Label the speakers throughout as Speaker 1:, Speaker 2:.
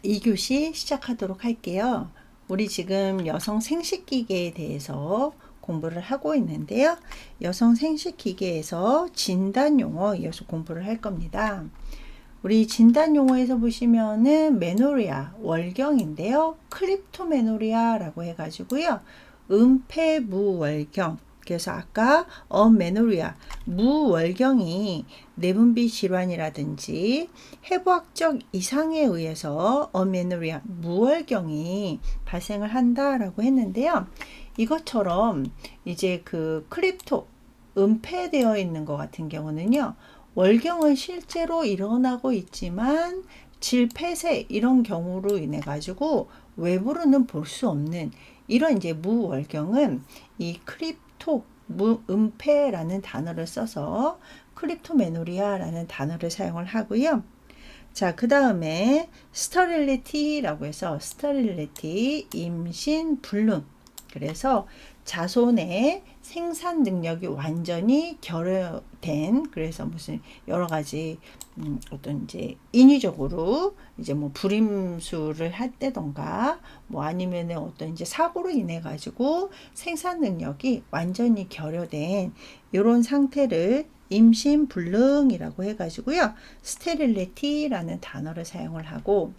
Speaker 1: 2교시 시작하도록 할게요. 우리 지금 여성 생식기계에 대해서 공부를 하고 있는데요. 여성 생식기계에서 진단용어 이어서 공부를 할 겁니다. 우리 진단용어에서 보시면은 메노리아, 월경인데요. 크립토메노리아라고 해가지고요. 은폐무월경. 그래서 아까 어메노리아, 무월경이 내분비 질환이라든지 해부학적 이상에 의해서 어메노리아, 무월경이 발생을 한다라고 했는데요. 이것처럼 이제 그 크립토, 은폐되어 있는 것 같은 경우는요. 월경은 실제로 일어나고 있지만 질폐세 이런 경우로 인해 가지고 외부로는 볼 수 없는 이런 이제 무월경은 이 크립토 은폐라는 단어를 써서 크립토메노리아라는 단어를 사용을 하고요. 자, 그 다음에 스터릴리티라고 해서 스터릴리티 임신 불능. 그래서 자손의 생산 능력이 완전히 결여된, 그래서 무슨 여러 가지 어떤 이제 인위적으로 이제 뭐 불임수를 할 때던가 뭐 아니면은 어떤 이제 사고로 인해 가지고 생산 능력이 완전히 결여된 이런 상태를 임신불능이라고 해가지고요. 스테릴리티라는 단어를 사용을 하고,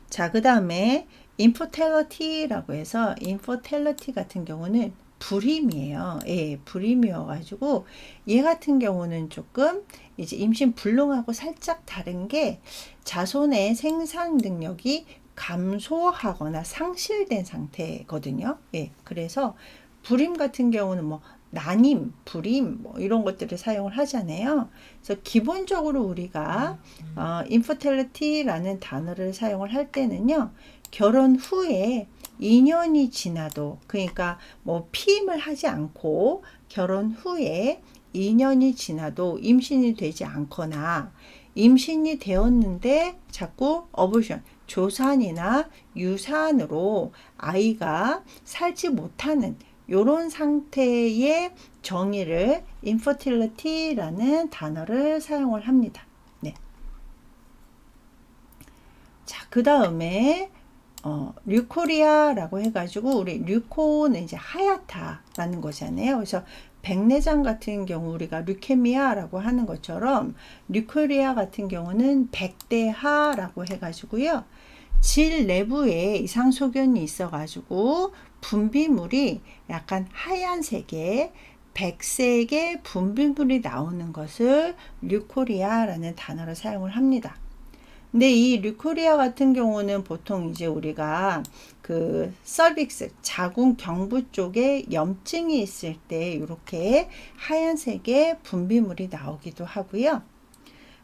Speaker 1: 자, 그 다음에 인퍼텔러티라고 해서 인퍼텔러티 같은 경우는 불임이에요. 예, 불임이어가지고 얘 같은 경우는 조금 이제 임신불능하고 살짝 다른 게 자손의 생산 능력이 감소하거나 상실된 상태거든요. 예, 그래서 불임 같은 경우는 뭐 난임, 불임 뭐 이런 것들을 사용을 하잖아요. 그래서 기본적으로 우리가 infertility라는 단어를 사용을 할 때는요. 결혼 후에 2년이 지나도, 그러니까 뭐 피임을 하지 않고 결혼 후에 2년이 지나도 임신이 되지 않거나 임신이 되었는데 자꾸 어보션, 조산이나 유산으로 아이가 살지 못하는 이런 상태의 정의를 infertility라는 단어를 사용을 합니다. 네. 자, 그 다음에 류코리아라고 해가지고 우리 류코는 이제 하얗다라는 거잖아요. 그래서 백내장 같은 경우 우리가 류케미아라고 하는 것처럼 류코리아 같은 경우는 백대하라고 해가지고요. 질 내부에 이상소견이 있어가지고 분비물이 약간 하얀색의 백색의 분비물이 나오는 것을 류코리아라는 단어를 사용을 합니다. 근데 이 류코리아 같은 경우는 보통 이제 우리가 그 서빅스, 자궁 경부 쪽에 염증이 있을 때 이렇게 하얀색의 분비물이 나오기도 하고요.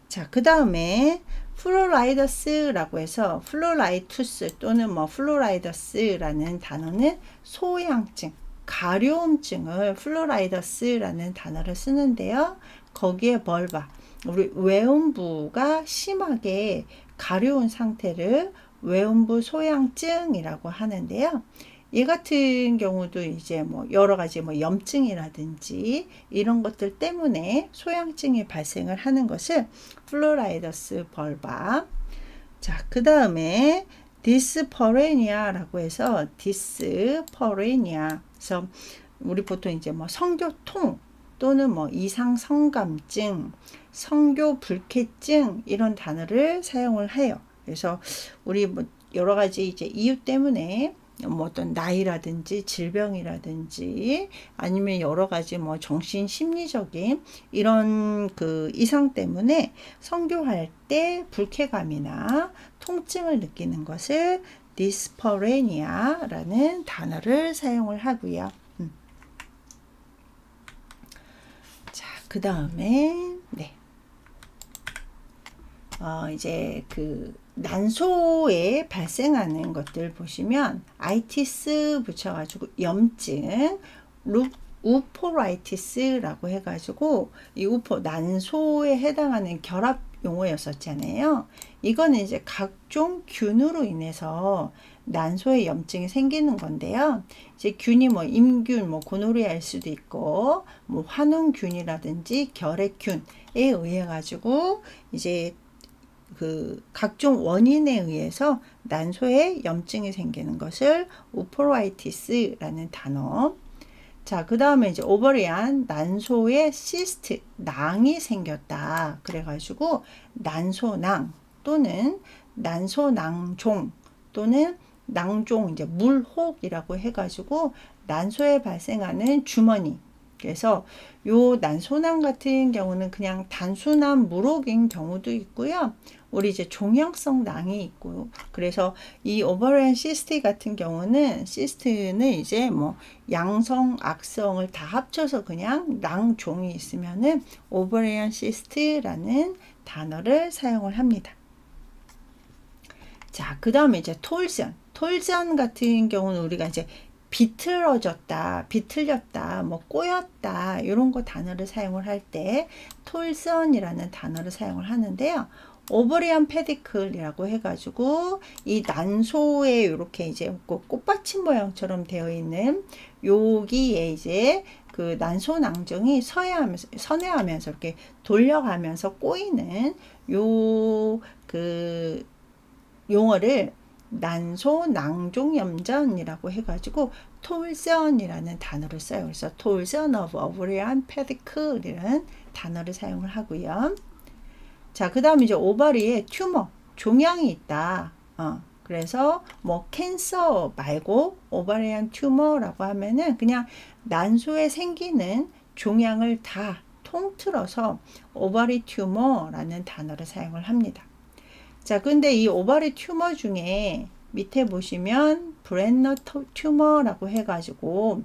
Speaker 1: 자, 그 다음에 플로라이더스라고 해서 플로라이투스 또는 뭐 플로라이더스라는 단어는 소양증, 가려움증을 플로라이더스라는 단어를 쓰는데요. 거기에 벌바, 우리 외음부가 심하게 가려운 상태를 외음부 소양증이라고 하는데요. 얘 같은 경우도 이제 뭐 여러 가지 뭐 염증이라든지 이런 것들 때문에 소양증이 발생을 하는 것을 플로라이더스 벌바. 자, 그 다음에 디스퍼레니아라고 해서 디스퍼레니아. 그래서 우리 보통 이제 뭐 성교통 또는 뭐 이상 성감증, 성교 불쾌증 이런 단어를 사용을 해요. 그래서 우리 뭐 여러 가지 이제 이유 때문에 뭐 어떤 나이라든지 질병이라든지 아니면 여러 가지 뭐 정신 심리적인 이런 그 이상 때문에 성교할 때 불쾌감이나 통증을 느끼는 것을 디스퍼레니아라는 단어를 사용을 하고요. 자, 그 다음에 네. 이제 그 난소에 발생하는 것들 보시면 아이티스 붙여가지고 염증, 우포라이티스라고 해가지고 이 우포 난소에 해당하는 결합 용어였었잖아요. 이거는 이제 각종 균으로 인해서 난소에 염증이 생기는 건데요. 이제 균이 뭐 임균, 뭐 고노리아일 수도 있고 뭐 환웅균이라든지 결핵균에 의해 가지고 이제 그 각종 원인에 의해서 난소에 염증이 생기는 것을 우포라이티스라는 단어. 자, 그 다음에 이제 오버리안 난소에 시스트, 낭이 생겼다. 그래가지고 난소낭 또는 난소낭종 또는 낭종, 이제 물혹이라고 해가지고 난소에 발생하는 주머니. 그래서 요 난소낭 같은 경우는 그냥 단순한 물혹인 경우도 있고요. 우리 이제 종양성 낭이 있고, 그래서 이 오버리안 시스트 같은 경우는 시스트는 이제 뭐 양성, 악성을 다 합쳐서 그냥 낭종이 있으면은 오버리안 시스트라는 단어를 사용을 합니다. 자, 그 다음에 이제 톨전 같은 경우는 우리가 이제 비틀어졌다, 비틀렸다, 뭐 꼬였다 이런 거 단어를 사용을 할 때 톨선이라는 단어를 사용을 하는데요. 오버리안 페디클이라고 해가지고 이 난소에 이렇게 이제 꽃받침 모양처럼 되어 있는 여기에 이제 그 난소 낭정이 선회하면서 이렇게 돌려가면서 꼬이는 요 그 용어를 난소 낭종염전이라고 해가지고 톨전이라는 단어를 써요. 그래서 톨전 of ovarian pedicle이라는 단어를 사용을 하고요. 자, 그 다음 이제 오바리에 튜머, 종양이 있다. 그래서 뭐 캔서 말고 오바리안 튜머라고 하면은 그냥 난소에 생기는 종양을 다 통틀어서 오바리 튜머라는 단어를 사용을 합니다. 자, 근데 이 오바리 튜머 중에 밑에 보시면 브랜너 튜머라고 해가지고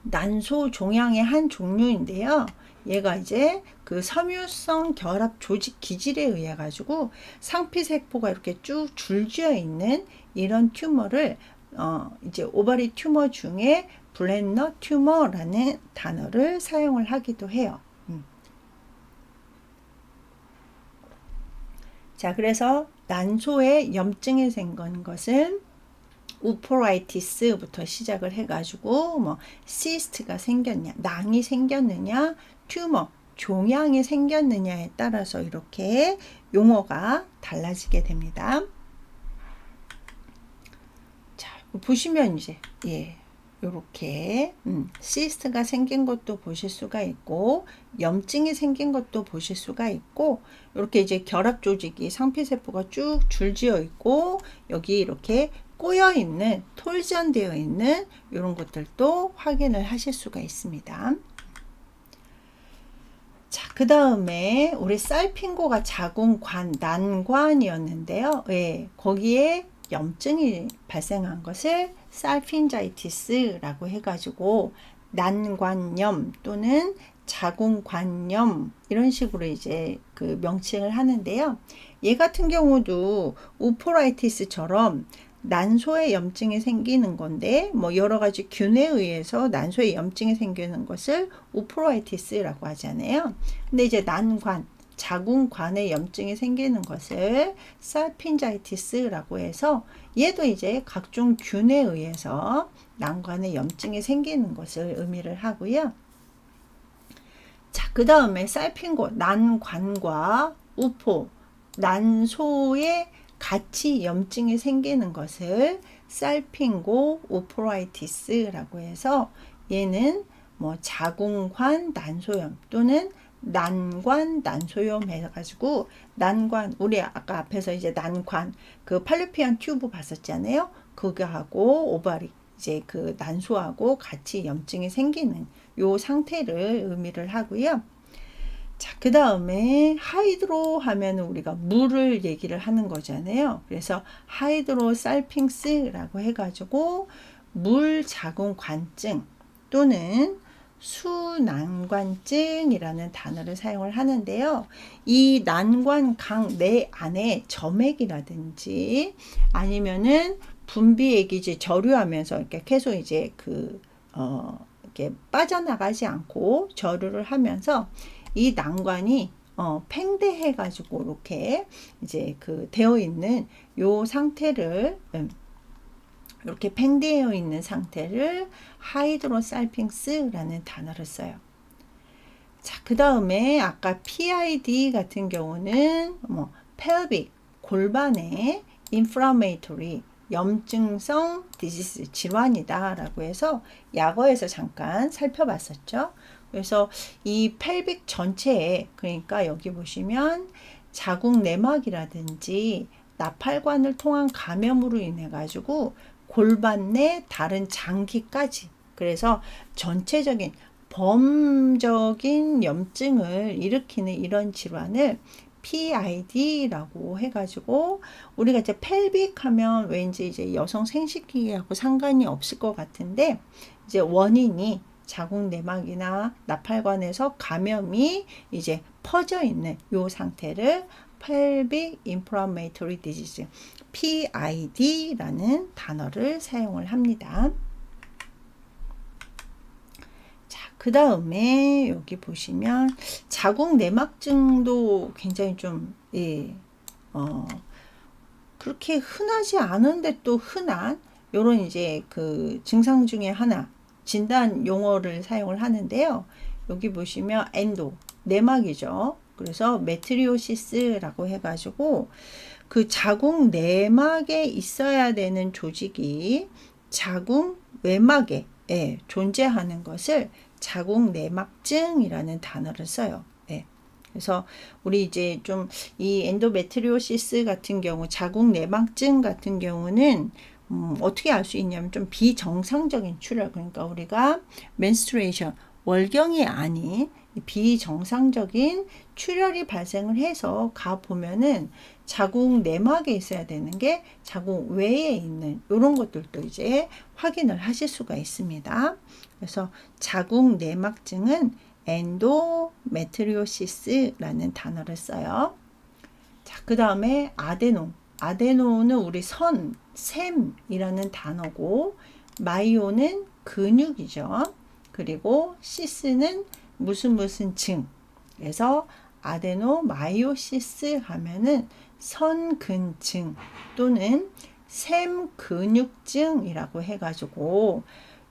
Speaker 1: 난소 종양의 한 종류인데요. 얘가 이제 그 섬유성 결합 조직 기질에 의해 가지고 상피세포가 이렇게 쭉 줄지어 있는 이런 튜머를 이제 오바리 튜머 중에 브랜너 튜머라는 단어를 사용을 하기도 해요. 자, 그래서 난소에 염증이 생긴 것은 우포라이티스부터 시작을 해가지고 뭐 시스트가 생겼냐, 낭이 생겼느냐, 튜머, 종양이 생겼느냐에 따라서 이렇게 용어가 달라지게 됩니다. 자, 보시면 이제 요렇게 시스트가 생긴 것도 보실 수가 있고 염증이 생긴 것도 보실 수가 있고 이렇게 이제 결합 조직이 상피세포가 쭉 줄지어 있고 여기 이렇게 꼬여 있는 톨전되어 있는 이런 것들도 확인을 하실 수가 있습니다. 자, 그 다음에 우리 살핑고가 자궁관, 난관이었는데요. 거기에 염증이 발생한 것을 살핀자이티스라고 해가지고 난관염 또는 자궁관염 이런 식으로 이제 그 명칭을 하는데요. 얘 같은 경우도 우포라이티스처럼 난소에 염증이 생기는 건데 뭐 여러 가지 균에 의해서 난소에 염증이 생기는 것을 우포라이티스라고 하잖아요. 근데 이제 난관, 자궁관에 염증이 생기는 것을 살핀자이티스라고 해서 얘도 이제 각종 균에 의해서 난관에 염증이 생기는 것을 의미를 하고요. 자, 그 다음에 살핀고, 난관과 우포, 난소에 같이 염증이 생기는 것을 살핑고 우포라이티스라고 해서 얘는 뭐 자궁관 난소염 또는 난관 난소염 해가지고 난관 우리 아까 앞에서 이제 난관 그 팔로피안 튜브 봤었잖아요. 그거하고 오바리 이제 그 난소하고 같이 염증이 생기는 요 상태를 의미를 하고요. 자, 그 다음에 하이드로 하면 우리가 물을 얘기를 하는 거잖아요. 그래서 하이드로살핑스라고 해가지고 물자궁관증 또는 수난관증이라는 단어를 사용을 하는데요. 이 난관강 내 안에 점액이라든지 아니면은 분비액이 이제 저류하면서 이렇게 계속 이제 이렇게 빠져나가지 않고 저류를 하면서 이 난관이 팽대해 가지고 이렇게 이제 그 되어 있는 요 상태를 이렇게 팽대해 있는 상태를 하이드로살핑스라는 단어를 써요. 자, 그 다음에 아까 PID 같은 경우는 뭐 pelvic 골반의 inflammatory 염증성 디지스 질환이다 라고 해서 약어에서 잠깐 살펴봤었죠. 그래서 이 펠빅 전체에, 그러니까 여기 보시면 자궁 내막이라든지 나팔관을 통한 감염으로 인해 가지고 골반 내 다른 장기까지, 그래서 전체적인 범적인 염증을 일으키는 이런 질환을 PID라고 해가지고, 우리가 이제 펠빅 하면 왠지 이제 여성 생식기하고 상관이 없을 것 같은데, 이제 원인이 자궁 내막이나 나팔관에서 감염이 이제 퍼져 있는 요 상태를 pelvic inflammatory disease, PID라는 단어를 사용을 합니다. 그 다음에 여기 보시면 자궁 내막증도 굉장히 좀 그렇게 흔하지 않은데 또 흔한 요런 이제 그 증상 중에 하나, 진단 용어를 사용을 하는데요. 여기 보시면 엔도 내막이죠. 그래서 메트리오시스라고 해가지고 그 자궁 내막에 있어야 되는 조직이 자궁 외막에 존재하는 것을 자궁 내막증이라는 단어를 써요. 그래서 우리 이제 좀 이 엔도메트리오시스 같은 경우, 자궁 내막증 같은 경우는 어떻게 알 수 있냐면 좀 비정상적인 출혈, 그러니까 우리가 menstruation 월경이 아닌 비정상적인 출혈이 발생을 해서 가 보면은 자궁 내막에 있어야 되는 게 자궁 외에 있는 이런 것들도 이제 확인을 하실 수가 있습니다. 그래서 자궁 내막증은 엔도메트리오시스라는 단어를 써요. 자, 그 다음에 아데노는 우리 샘이라는 단어고, 마이오는 근육이죠. 그리고 시스는 무슨 증. 그래서 아데노마이오시스 하면은 선근증 또는 샘근육증이라고 해가지고,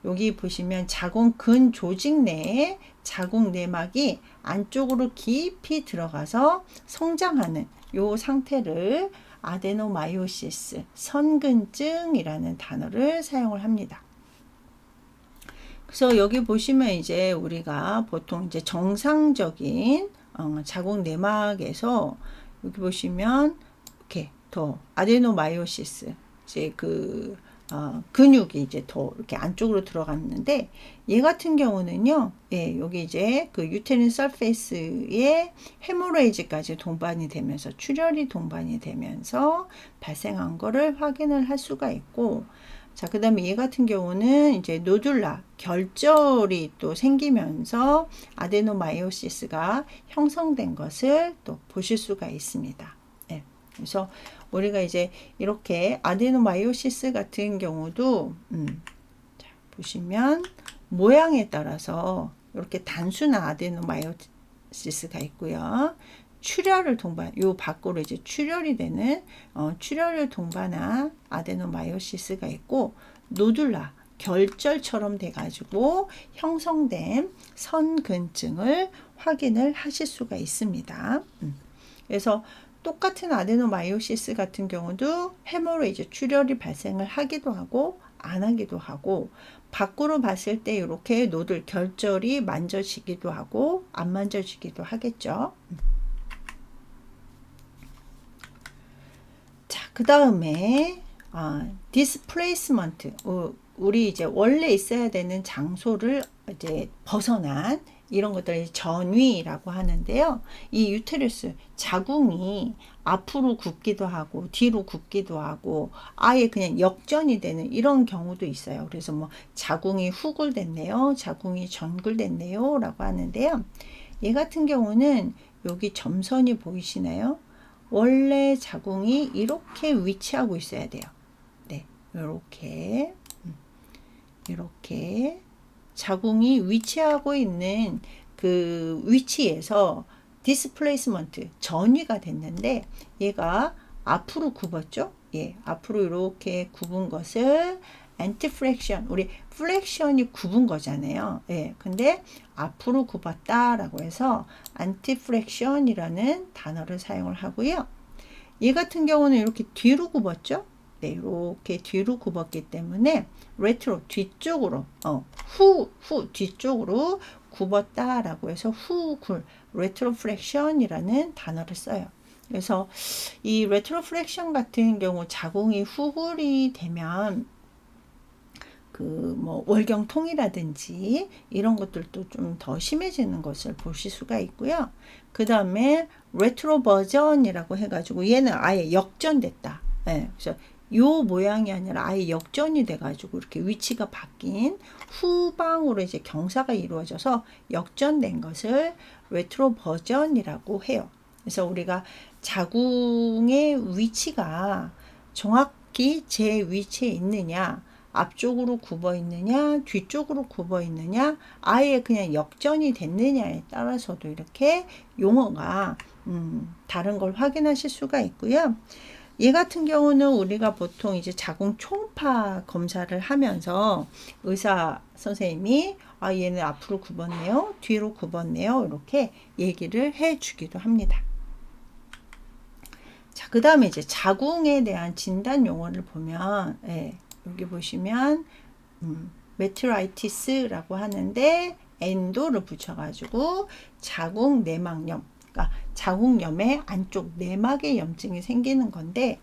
Speaker 1: 여기 보시면 자궁근 조직 내에 자궁 내막이 안쪽으로 깊이 들어가서 성장하는 요 상태를 아데노마이오시스, 선근증이라는 단어를 사용을 합니다. 그래서 여기 보시면 이제 우리가 보통 이제 정상적인 자궁 내막에서 여기 보시면 이렇게 더 아데노마이오시스, 이제 그 근육이 이제 더 이렇게 안쪽으로 들어갔는데, 얘 같은 경우는요, 여기 이제 그 유테린 서페이스에 헤모레이지까지 동반이 되면서, 출혈이 동반이 되면서 발생한 거를 확인을 할 수가 있고, 자, 그 다음에 얘 같은 경우는 이제 노듈라, 결절이 또 생기면서 아데노마이오시스가 형성된 것을 또 보실 수가 있습니다. 그래서 우리가 이제 이렇게 아데노마이오시스 같은 경우도 자, 보시면 모양에 따라서 이렇게 단순한 아데노마이오시스가 있고요. 출혈을 동반, 요 밖으로 이제 출혈이 되는 출혈을 동반한 아데노마이오시스가 있고, 노듈라 결절처럼 돼가지고 형성된 선근증을 확인을 하실 수가 있습니다. 그래서 똑같은 아데노마이오시스 같은 경우도 헤모레이지 출혈이 발생을 하기도 하고 안 하기도 하고, 밖으로 봤을 때 이렇게 노들 결절이 만져지기도 하고 안 만져지기도 하겠죠. 자, 그 다음에 디스플레이스먼트, 우리 이제 원래 있어야 되는 장소를 이제 벗어난 이런 것들을 전위라고 하는데요. 이 유테러스, 자궁이 앞으로 굽기도 하고 뒤로 굽기도 하고 아예 그냥 역전이 되는 이런 경우도 있어요. 그래서 뭐 자궁이 후굴됐네요, 자궁이 전굴됐네요 라고 하는데요. 얘 같은 경우는 여기 점선이 보이시나요? 원래 자궁이 이렇게 위치하고 있어야 돼요. 이렇게 자궁이 위치하고 있는 그 위치에서 디스플레이스먼트, 전위가 됐는데 얘가 앞으로 굽었죠. 앞으로 이렇게 굽은 것을 anti-flexion. 우리 flexion이 굽은 거잖아요. 예. 근데 앞으로 굽었다라고 해서 anti-flexion이라는 단어를 사용을 하고요. 얘 같은 경우는 이렇게 뒤로 굽었죠? 네, 이렇게 뒤로 굽었기 때문에 retro 뒤쪽으로 뒤쪽으로 굽었다라고 해서 후굴 retroflexion이라는 단어를 써요. 그래서 이 retroflexion 같은 경우 자궁이 후굴이 되면 그 뭐 월경통이라든지 이런 것들도 좀 더 심해지는 것을 보실 수가 있고요. 그 다음에 레트로 버전이라고 해가지고 얘는 아예 역전됐다. 네, 그래서 요 모양이 아니라 아예 역전이 돼가지고 이렇게 위치가 바뀐 후방으로 이제 경사가 이루어져서 역전된 것을 레트로 버전이라고 해요. 그래서 우리가 자궁의 위치가 정확히 제 위치에 있느냐, 앞쪽으로 굽어 있느냐, 뒤쪽으로 굽어 있느냐, 아예 그냥 역전이 됐느냐에 따라서도 이렇게 용어가 다른 걸 확인하실 수가 있고요. 얘 같은 경우는 우리가 보통 이제 자궁 초음파 검사를 하면서 의사 선생님이 얘는 앞으로 굽었네요, 뒤로 굽었네요, 이렇게 얘기를 해 주기도 합니다. 자, 그 다음에 이제 자궁에 대한 진단 용어를 보면, 여기 보시면 메트라이티스라고 하는데 엔도를 붙여가지고 자궁 내막염, 그러니까 자궁염의 안쪽 내막에 염증이 생기는 건데,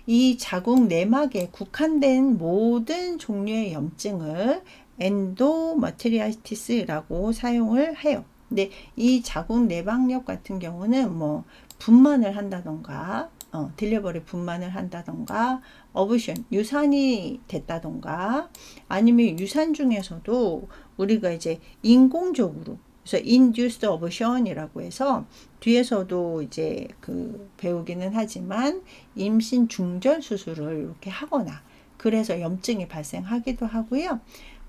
Speaker 1: 이 자궁 내막에 국한된 모든 종류의 염증을 엔도메트리아이티스라고 사용을 해요. 근데 이 자궁 내막염 같은 경우는 뭐 분만을 한다던가 딜리버리 분만을 한다던가 어부션 유산이 됐다던가 아니면 유산 중에서도 우리가 이제 인공적으로, 그래서 induced abortion이라고 해서 뒤에서도 이제 그 배우기는 하지만 임신 중절 수술을 이렇게 하거나 그래서 염증이 발생하기도 하고요.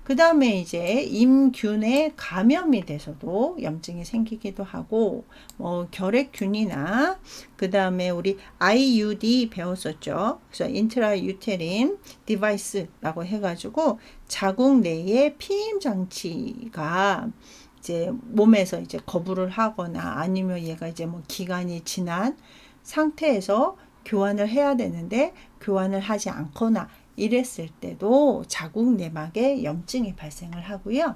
Speaker 1: 그 다음에 이제 임균에 감염이 돼서도 염증이 생기기도 하고, 뭐 결핵균이나 그 다음에 우리 IUD 배웠었죠. 그래서 인트라유테린 디바이스라고 해가지고 자궁 내에 피임 장치가 이제 몸에서 이제 거부를 하거나 아니면 얘가 이제 뭐 기간이 지난 상태에서 교환을 해야 되는데 교환을 하지 않거나 이랬을 때도 자궁 내막에 염증이 발생을 하고요.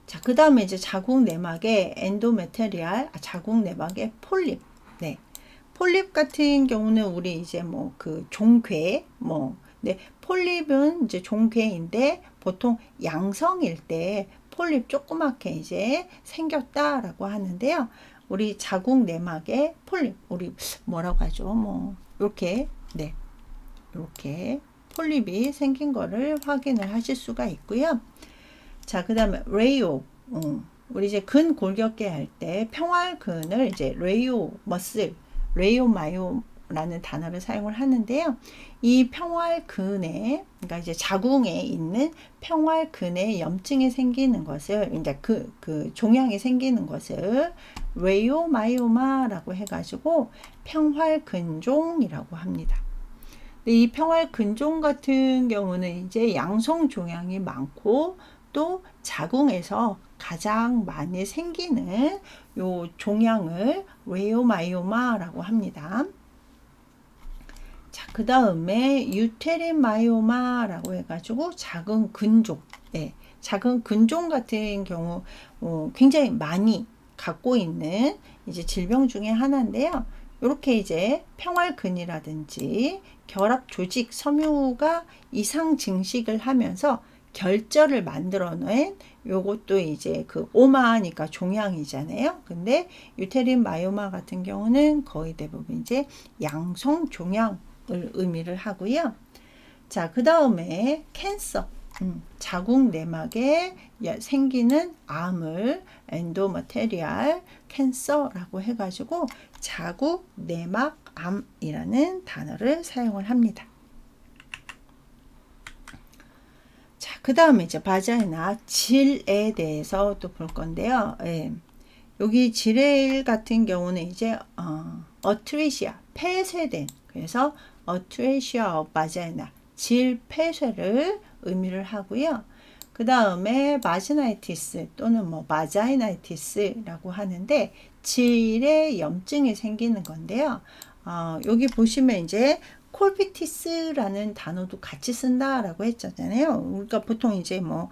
Speaker 1: 자, 그 다음에 이제 자궁 내막에 엔도메테리알, 자궁 내막에 폴립. 네. 폴립 같은 경우는 우리 이제 뭐 그 종괴, 네. 폴립은 이제 종괴인데 보통 양성일 때 폴립 조그맣게 이제 생겼다라고 하는데요. 우리 자궁 내막에 폴립, 우리 뭐라고 하죠? 뭐, 이렇게, 네. 이렇게 폴립이 생긴 거를 확인을 하실 수가 있고요. 자, 그 다음에 레이오, 우리 이제 근 골격계 할 때 평활근을 이제 레이오 머슬, 레이오마요라는 단어를 사용을 하는데요. 이 평활근에, 그러니까 이제 자궁에 있는 평활근에 염증이 생기는 것을, 이제 그 종양이 생기는 것을 레이오마요마라고 해가지고 평활근종이라고 합니다. 이 평활근종 같은 경우는 이제 양성 종양이 많고 또 자궁에서 가장 많이 생기는 요 종양을 레이오마이오마라고 합니다. 자, 그 다음에 유테린 마이오마라고 해가지고 작은 근종, 작은 근종 같은 경우 굉장히 많이 갖고 있는 이제 질병 중에 하나인데요. 이렇게 이제 평활근이라든지 결합 조직 섬유가 이상 증식을 하면서 결절을 만들어낸 요것도 이제 그 오마니까 종양이잖아요. 근데 유테린 마이오마 같은 경우는 거의 대부분 이제 양성 종양을 의미를 하고요. 자, 그 다음에 캔서, 자궁 내막에 생기는 암을 엔도메테리얼 캔서라고 해가지고 자궁 내막 암이라는 단어를 사용을 합니다. 자, 그 다음에 이제 바자이나 질에 대해서 또 볼 건데요. 여기 질 같은 경우는 이제 어트레시아 폐쇄된, 그래서 어트레시아 바자이나 질 폐쇄를 의미를 하고요. 그 다음에 바지나이티스 또는 뭐 바자이나이티스라고 하는데 질에 염증이 생기는 건데요. 여기 보시면 이제 콜피티스라는 단어도 같이 쓴다라고 했잖아요. 우리가 보통 이제 뭐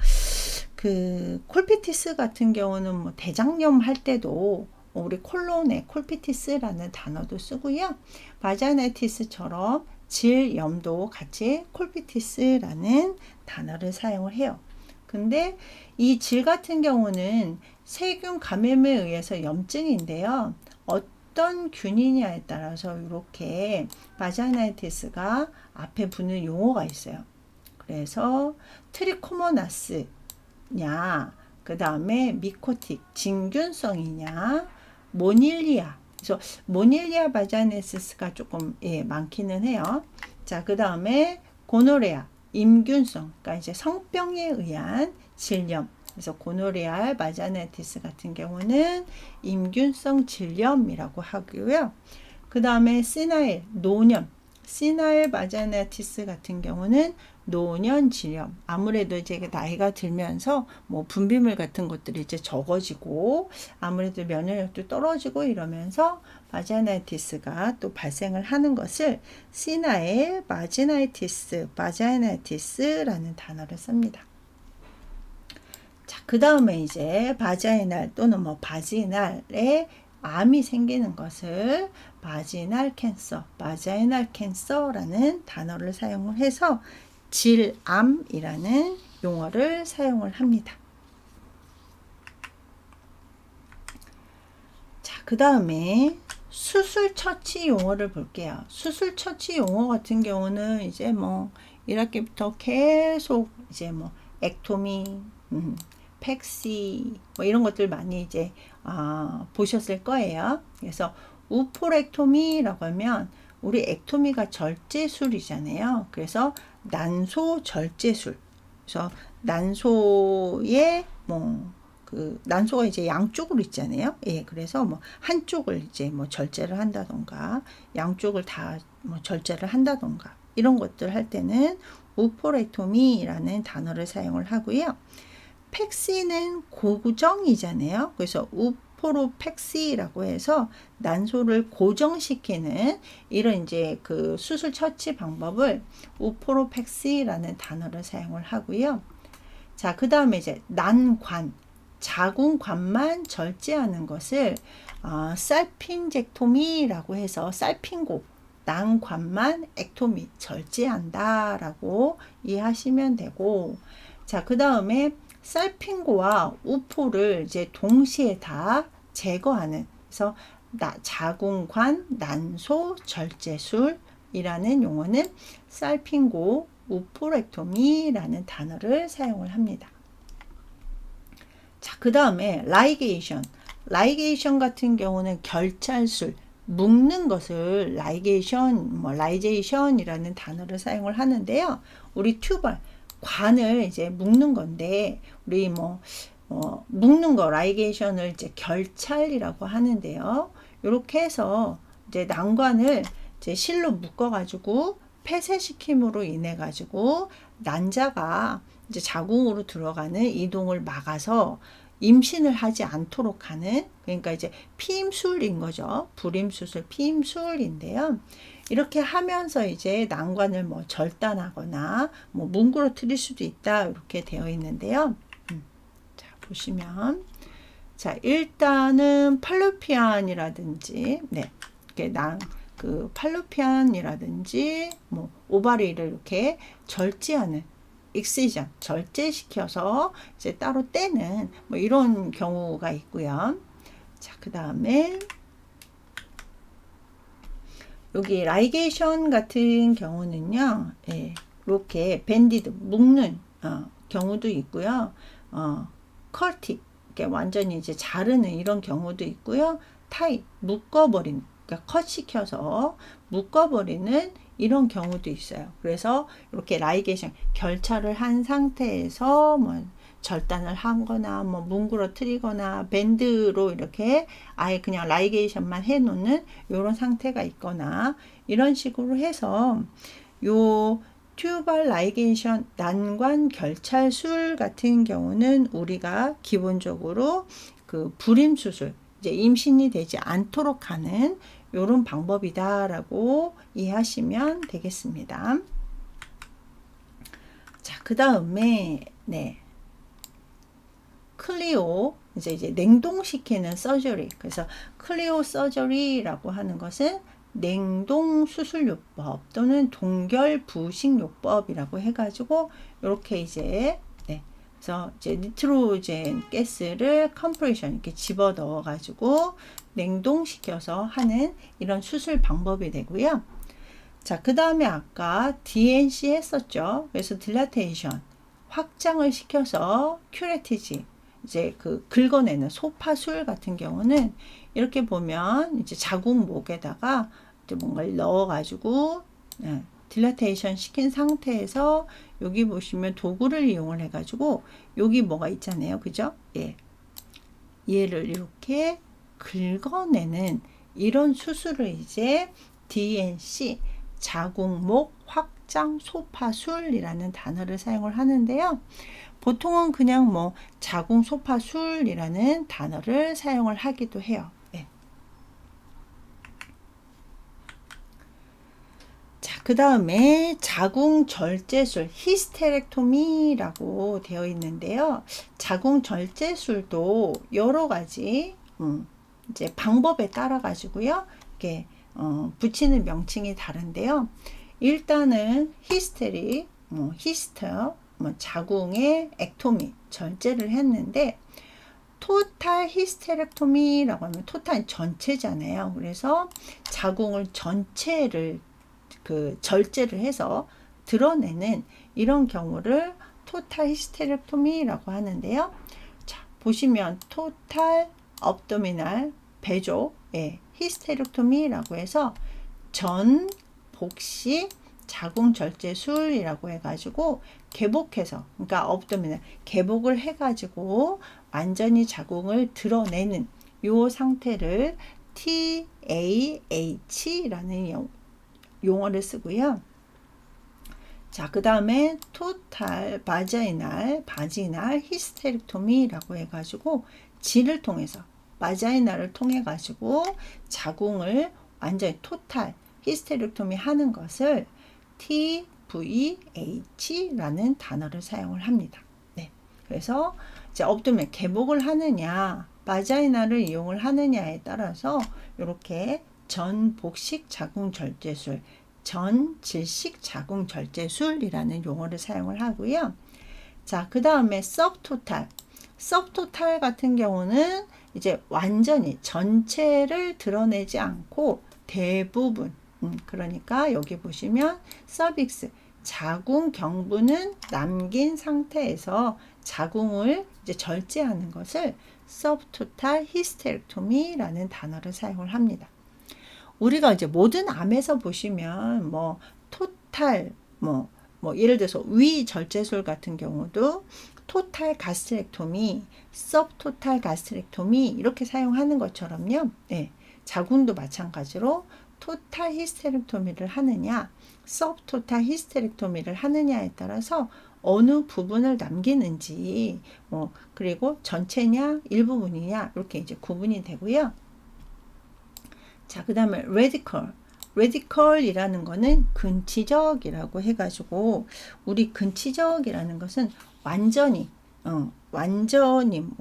Speaker 1: 그 콜피티스 같은 경우는 뭐 대장염 할 때도 우리 콜론에 콜피티스라는 단어도 쓰고요. 바자이나이티스처럼 질염도 같이 콜피티스라는 단어를 사용을 해요. 근데 이 질 같은 경우는 세균 감염에 의해서 염증인데요. 어떤 균이냐에 따라서 이렇게 바자이나이티스가 앞에 붙는 용어가 있어요. 그래서 트리코모나스냐, 그 다음에 미코틱, 진균성이냐, 모닐리아. 그래서 모닐리아 바자이네시스가 조금 많기는 해요. 자, 그 다음에 고노레아, 임균성, 그러니까 이제 성병에 의한 질염. 그래서 고노레아 바자이네티스 같은 경우는 임균성 질염이라고 하고요. 그 다음에 시나일, 노년, 시나일 바자이네티스 같은 경우는 노년 질염. 아무래도 이제 나이가 들면서 뭐 분비물 같은 것들이 이제 적어지고 아무래도 면역력도 떨어지고 이러면서 바자이나이티스가 또 발생을 하는 것을 시나일 바지나이티스, 바자이나이티스라는 단어를 씁니다. 자, 그 다음에 이제 바자이날 또는 뭐 바지날에 암이 생기는 것을 바지날 캔서, 바자이날 캔서라는 단어를 사용을 해서 질암이라는 용어를 사용을 합니다. 자, 그 다음에 수술 처치 용어를 볼게요. 수술 처치 용어 같은 경우는 이제 뭐 1학기부터 계속 이제 뭐 액토미, 팩시 뭐 이런 것들 많이 이제 보셨을 거예요. 그래서 우포렉토미라고 하면 우리 액토미가 절제술이잖아요. 그래서 난소 절제술. 그래서 난소의 뭐 그 난소가 이제 양쪽으로 있잖아요. 예, 그래서 뭐 한쪽을 이제 뭐 절제를 한다던가 양쪽을 다 뭐 절제를 한다던가 이런 것들 할 때는 우포렉토미라는 단어를 사용을 하고요. 팩시는 고정이잖아요. 그래서 우포로팩시라고 해서 난소를 고정시키는 이런 이제 그 수술 처치 방법을 우포로팩시라는 단어를 사용을 하고요. 자, 그 다음에 이제 난관, 자궁관만 절제하는 것을 살핀젝토미라고 해서 살핀고, 난관만 액토미, 절제한다라고 이해하시면 되고, 자, 그 다음에 살핀고와 우포를 이제 동시에 다 제거하는, 그래서 자궁관 난소 절제술이라는 용어는 살핀고 우포렉토미라는 단어를 사용을 합니다. 자, 그 다음에 라이게이션 같은 경우는 결찰술, 묶는 것을 라이게이션, 뭐 라이제이션이라는 단어를 사용을 하는데요. 우리 튜벌, 관을 이제 묶는 건데 우리 묶는 거 라이게이션을 이제 결찰이라고 하는데요. 이렇게 해서 이제 난관을 이제 실로 묶어 가지고 폐쇄시킴으로 인해 가지고 난자가 이제 자궁으로 들어가는 이동을 막아서 임신을 하지 않도록 하는, 그러니까 이제 피임술인 거죠. 불임수술 피임술인데요. 이렇게 하면서 이제 난관을 뭐 절단하거나 뭐 뭉그러뜨릴 수도 있다 이렇게 되어 있는데요. 자, 보시면 자, 일단은 팔로피안이라든지 이렇게 그 팔로피안이라든지 뭐 오바리를 이렇게 절제하는 익시전, 절제시켜서 이제 따로 떼는 뭐 이런 경우가 있고요. 자, 그 다음에 여기 라이게이션 같은 경우는요, 이렇게 밴디드 묶는 경우도 있고요. 컬티, 이렇게 완전히 이제 자르는 이런 경우도 있고요. 타이, 묶어버리는, 그러니까 컷시켜서 묶어버리는 이런 경우도 있어요. 그래서 이렇게 라이게이션, 결찰을 한 상태에서 뭐 절단을 하거나 뭐 뭉그러뜨리거나 밴드로 이렇게 아예 그냥 라이게이션만 해놓는 이런 상태가 있거나 이런 식으로 해서 요 튜벌 라이게이션, 난관 결찰술 같은 경우는 우리가 기본적으로 그 불임 수술, 이제 임신이 되지 않도록 하는 요런 방법이다라고 이해하시면 되겠습니다. 자, 그 다음에 네. 클리오 이제 냉동시키는 서저리. 그래서 클리오 서저리라고 하는 것은 냉동 수술요법 또는 동결 부식요법이라고 해가지고 이렇게 이제 네. 그래서 이제 니트로젠 가스를 컴프레션 이렇게 집어 넣어가지고 냉동시켜서 하는 이런 수술 방법이 되고요. 자, 그 다음에 아까 DNC 했었죠. 그래서 딜라테이션 확장을 시켜서 큐레티지 이제 그 긁어내는 소파술 같은 경우는 이렇게 보면 이제 자궁목에다가 이제 뭔가를 넣어가지고 딜라테이션 시킨 상태에서 여기 보시면 도구를 이용을 해가지고 여기 뭐가 있잖아요, 그죠? 예, 얘를 이렇게 긁어내는 이런 수술을 이제 DNC 자궁목 확장 소파술이라는 단어를 사용을 하는데요. 보통은 그냥 뭐 자궁 소파술이라는 단어를 사용을 하기도 해요. 네. 자, 그 다음에 자궁 절제술, 히스테렉토미라고 되어 있는데요. 자궁 절제술도 여러 가지 이제 방법에 따라 가지고요. 이렇게 붙이는 명칭이 다른데요. 일단은 히스테리, 히스터, 자궁의 액토미, 절제를 했는데 토탈 히스테렉토미라고 하면 토탈 전체잖아요. 그래서 자궁을 전체를 그 절제를 해서 드러내는 이런 경우를 토탈 히스테렉토미라고 하는데요. 자, 보시면 토탈 업도미날 배조, 예, 히스테렉토미라고 해서 전 복식 자궁 절제술이라고 해가지고 개복해서, 그러니까 업도미날 개복을 해가지고 완전히 자궁을 드러내는 요 상태를 TAH라는 용어를 쓰고요. 자, 그 다음에 토탈 바자이날 히스테렉토미라고 해가지고 질을 통해서 바자이날을 통해 가지고 자궁을 완전히 토탈 히스테렉토미 하는 것을 TVH라는 단어를 사용을 합니다. 네. 그래서 이제 업도면 개복을 하느냐, 바자이나를 이용을 하느냐에 따라서 이렇게 전복식 자궁 절제술, 전질식 자궁 절제술이라는 용어를 사용을 하고요. 자, 그 다음에 서브토탈 같은 경우는 이제 완전히 전체를 드러내지 않고 대부분, 그러니까 여기 보시면 서빅스 자궁 경부는 남긴 상태에서 자궁을 이제 절제하는 것을 서브토탈 히스테렉토미라는 단어를 사용을 합니다. 우리가 이제 모든 암에서 보시면 뭐 토탈 뭐 예를 들어서 위 절제술 같은 경우도 토탈 가스트렉토미, 서브토탈 가스트렉토미 이렇게 사용하는 것처럼요. 네, 자궁도 마찬가지로 토탈 히스테렉토미를 하느냐, 서브토탈 히스테렉토미를 하느냐에 따라서 어느 부분을 남기는지, 그리고 전체냐, 일부분이냐 이렇게 이제 구분이 되고요. 자, 그 다음에 레디컬이라는 거는 근치적이라고 해가지고 우리 근치적이라는 것은 완전히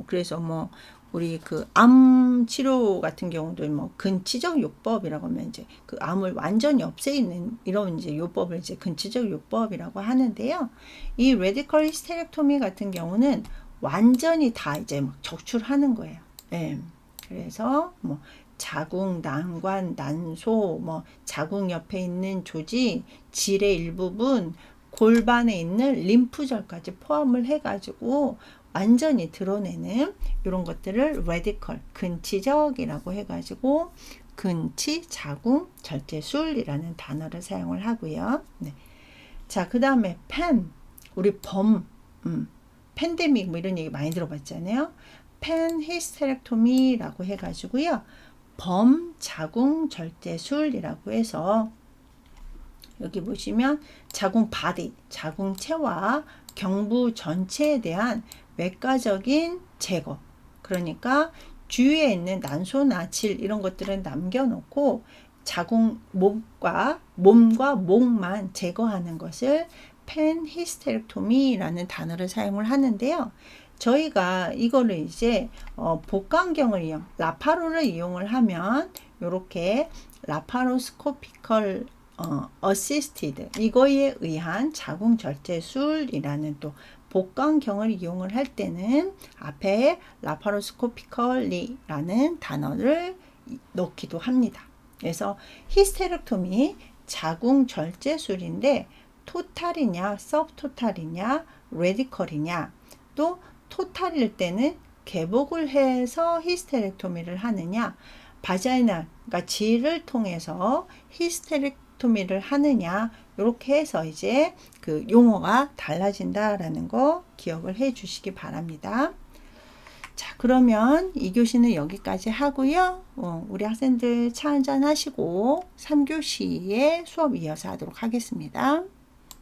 Speaker 1: 그래서 뭐 우리 그 암 치료 같은 경우도 뭐 근치적 요법이라고 하면 이제 그 암을 완전히 없애는 이런 이제 요법을 이제 근치적 요법이라고 하는데요. 이 레디컬 히스테렉토미 같은 경우는 완전히 다 이제 막 적출하는 거예요. 네. 그래서 뭐 자궁, 난관, 난소, 뭐 자궁 옆에 있는 조직, 질의 일부분, 골반에 있는 림프절까지 포함을 해가지고 완전히 드러내는 이런 것들을 레디컬, 근치적이라고 해가지고 근치 자궁 절제술이라는 단어를 사용을 하고요. 네. 자, 그 다음에 우리 팬데믹 뭐 이런 얘기 많이 들어봤잖아요. 팬 히스테렉토미라고 해가지고요. 범 자궁 절제술이라고 해서 여기 보시면 자궁 바디, 자궁체와 경부 전체에 대한 외과적인 제거. 그러니까 주위에 있는 난소나 질 이런 것들은 남겨놓고 자궁 몸과 목만 제거하는 것을 펜히스테렉토미라는 단어를 사용을 하는데요. 저희가 이거를 이제 복강경을 라파로를 이용을 하면 이렇게 라파로스코피컬 어시스티드 이거에 의한 자궁 절제술이라는 또 복강경을 이용을 할 때는 앞에 라파로스코피컬리라는 단어를 넣기도 합니다. 그래서 히스테렉토미 자궁 절제술인데 토탈이냐 서브토탈이냐 레디컬이냐 또 토탈일 때는 개복을 해서 히스테렉토미를 하느냐 바자이널 그러니까 질을 통해서 히스테렉토미를 하느냐 이렇게 해서 이제 그 용어가 달라진다라는 거 기억을 해 주시기 바랍니다. 자, 그러면 이 교시는 여기까지 하고요. 우리 학생들 차 한잔 하시고 3교시에 수업 이어서 하도록 하겠습니다.